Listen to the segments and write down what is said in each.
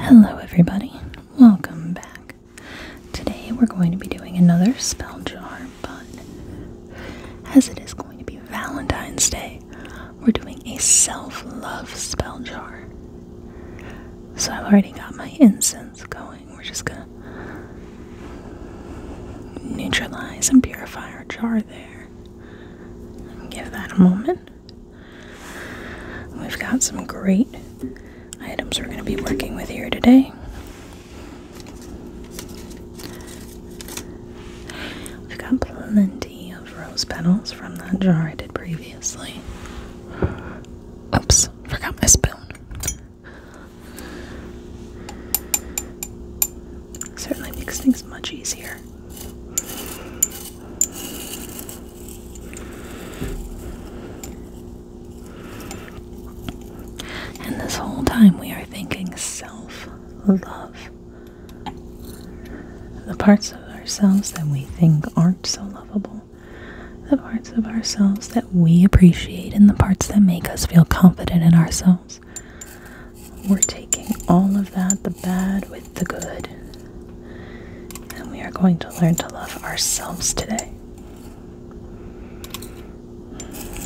Hello everybody, welcome back. Today we're going to be doing another spell jar, but as it is going to be Valentine's Day, we're doing a self-love spell jar. So I've already got my incense going. We're just gonna neutralize and purify our jar there. Give that a moment. We've got some great items we're going to be working with here today. We've got plenty of rose petals from that jar I did previously. Oops, forgot my spoon. Certainly makes things much easier. And this whole time we are thinking self-love. The parts of ourselves that we think aren't so lovable. The parts of ourselves that we appreciate and the parts that make us feel confident in ourselves. We're taking all of that, the bad with the good. And we are going to learn to love ourselves today.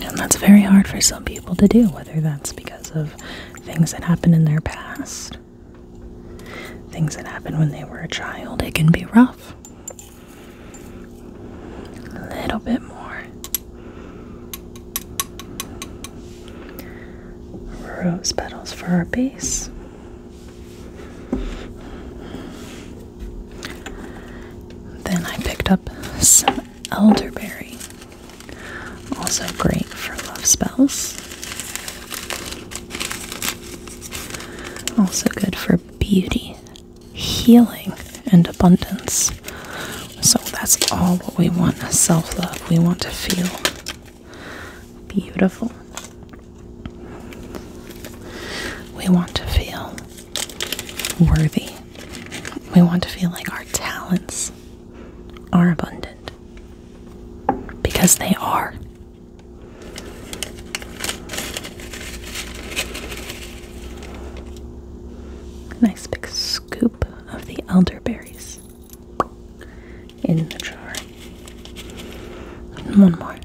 And that's very hard for some people to do, whether that's because of things that happened in their past, things that happened when they were a child. It can be rough. A little bit more. Rose petals for our base. Then I picked up some elderberry. Also great for love spells. Also good for beauty, healing, and abundance. So that's all what we want. Self-love. We want to feel beautiful. We want to feel worthy. We want to feel like our talents are abundant. Because they are. Nice big scoop of the elderberries in the jar. And one more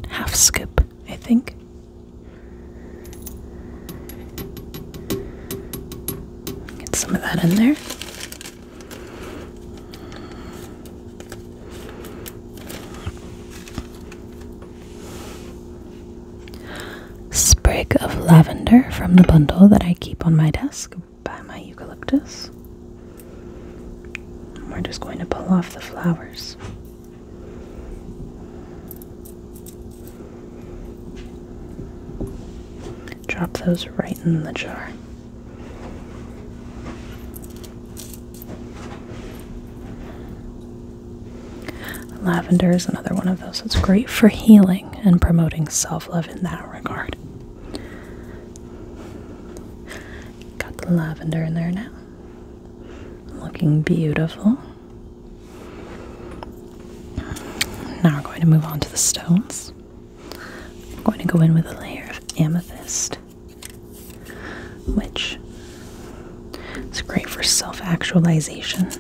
half scoop, I think. Get some of that in there. Sprig of lavender from the bundle that I keep on my desk by my eucalyptus. We're just going to pull off the flowers. Drop those right in the jar. Lavender is another one of those that's great for healing and promoting self-love in that regard. Got the lavender in there now. Looking beautiful. Now we're going to move on to the stones. I'm going to go in with a layer of amethyst, which is great for self-actualization.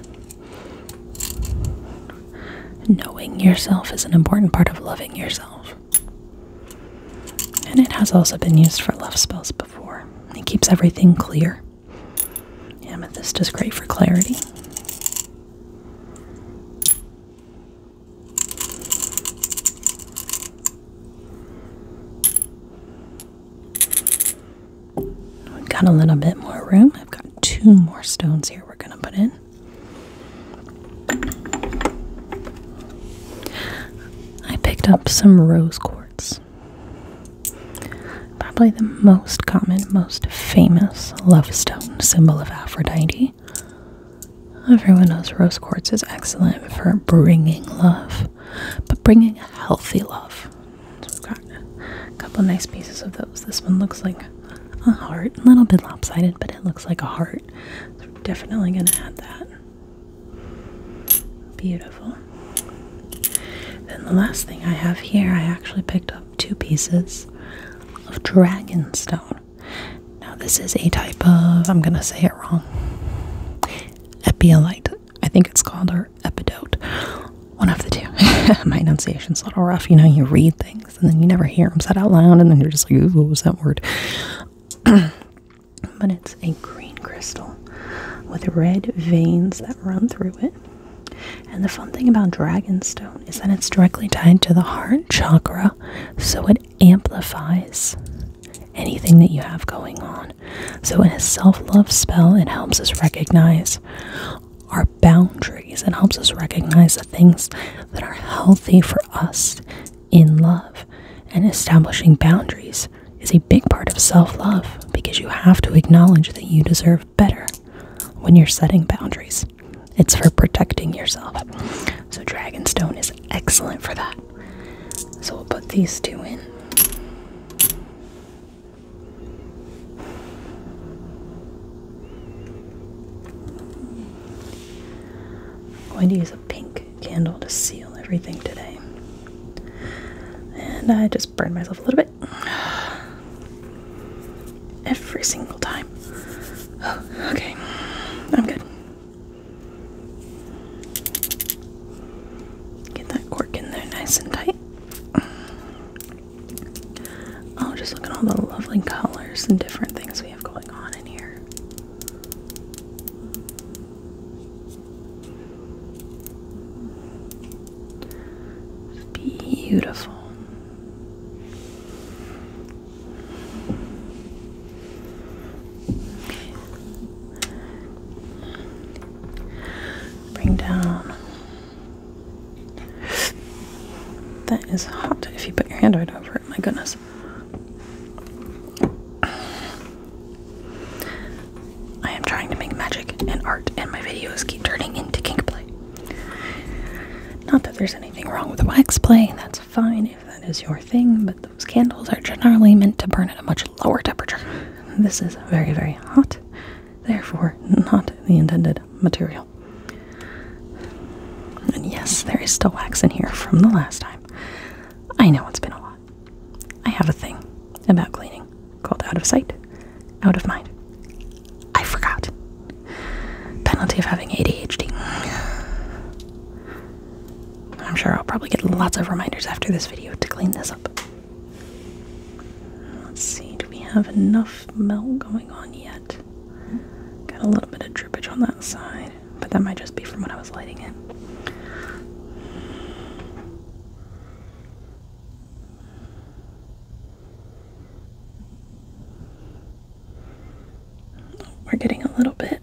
Knowing yourself is an important part of loving yourself. And it has also been used for love spells before. It keeps everything clear. Amethyst is great for clarity. We've got a little bit more room. I've got 2 more stones here we're going to put in. I picked up some rose quartz. Probably the most common, most famous love stone, symbol of Aphrodite. Everyone knows rose quartz is excellent for bringing love, but bringing a healthy love. So we've got a couple nice pieces of those. This one looks like a heart, a little bit lopsided, but it looks like a heart. So we're definitely going to add that. Beautiful. Then the last thing I have here, I actually picked up 2 pieces of dragonstone. Now this is a type of, I'm gonna say it wrong, epiolite, I think it's called, or epidote. One of the two. My enunciation's a little rough. You know, you read things and then you never hear them said out loud, and then you're just like, ooh, what was that word? But it's a green crystal with red veins that run through it. And the fun thing about dragonstone is that it's directly tied to the heart chakra, so it amplifies anything that you have going on. So in a self-love spell, it helps us recognize our boundaries. It helps us recognize the things that are healthy for us in love. And establishing boundaries is a big part of self-love, because you have to acknowledge that you deserve better when you're setting boundaries. It's for protecting yourself. So dragonstone is excellent for that. So we'll put these two in. I'm going to use a pink candle to seal everything today. And I just burned myself a little bit. Every single time. Oh, okay, I'm good. Get that cork in there nice and tight. Oh, just look at all the lovely colors and different things we have going on in here. It's beautiful. Down. That is hot if you put your hand right over it. My goodness. I am trying to make magic and art, and my videos keep turning into kink play. Not that there's anything wrong with wax play. That's fine if that is your thing, but those candles are generally meant to burn at a much lower temperature. This is very, very hot, therefore not the intended material. And yes, there is still wax in here from the last time. I know it's been a lot. I have a thing about cleaning called out of sight, out of mind. I forgot. Penalty of having ADHD. I'm sure I'll probably get lots of reminders after this video to clean this up. Let's see, do we have enough melt going on yet? Got a little bit of drippage on that side, but that might just be from when I was lighting it. We're getting a little bit.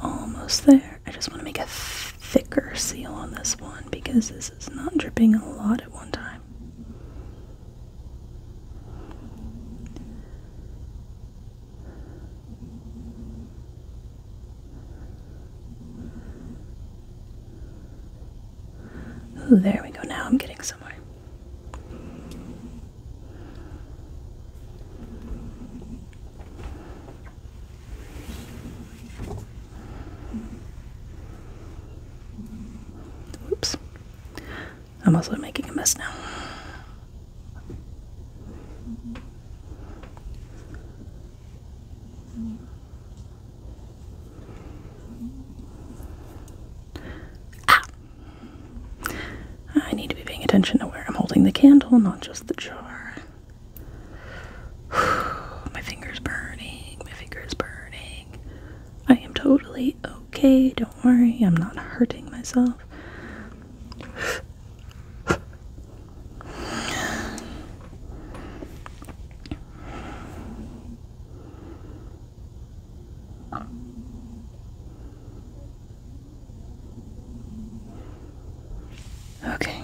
Almost there. I just want to make a thicker seal on this one because this is not dripping a lot at one time. Ooh, there we go. Now I'm getting somewhere. Oops. I'm also making a mess now. I need to be paying attention to where I'm holding the candle, not just the jar. My finger's burning. My finger's burning. I am totally okay. Don't worry. I'm not hurting myself. Okay.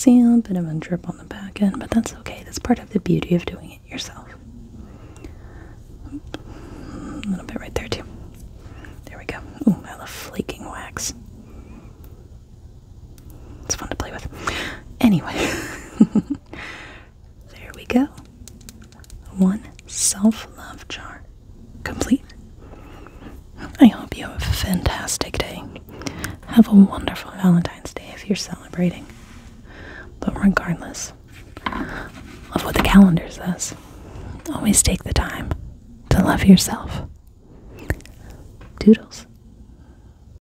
see a bit of a drip on the back end, but that's okay. That's part of the beauty of doing it yourself. A little bit right there too. There we go. Ooh, I love flaking wax. It's fun to play with. Anyway, there we go. One self-love jar complete. I hope you have a fantastic day. Have a wonderful Valentine's Day if you're celebrating. But regardless of what the calendar says, always take the time to love yourself. Doodles.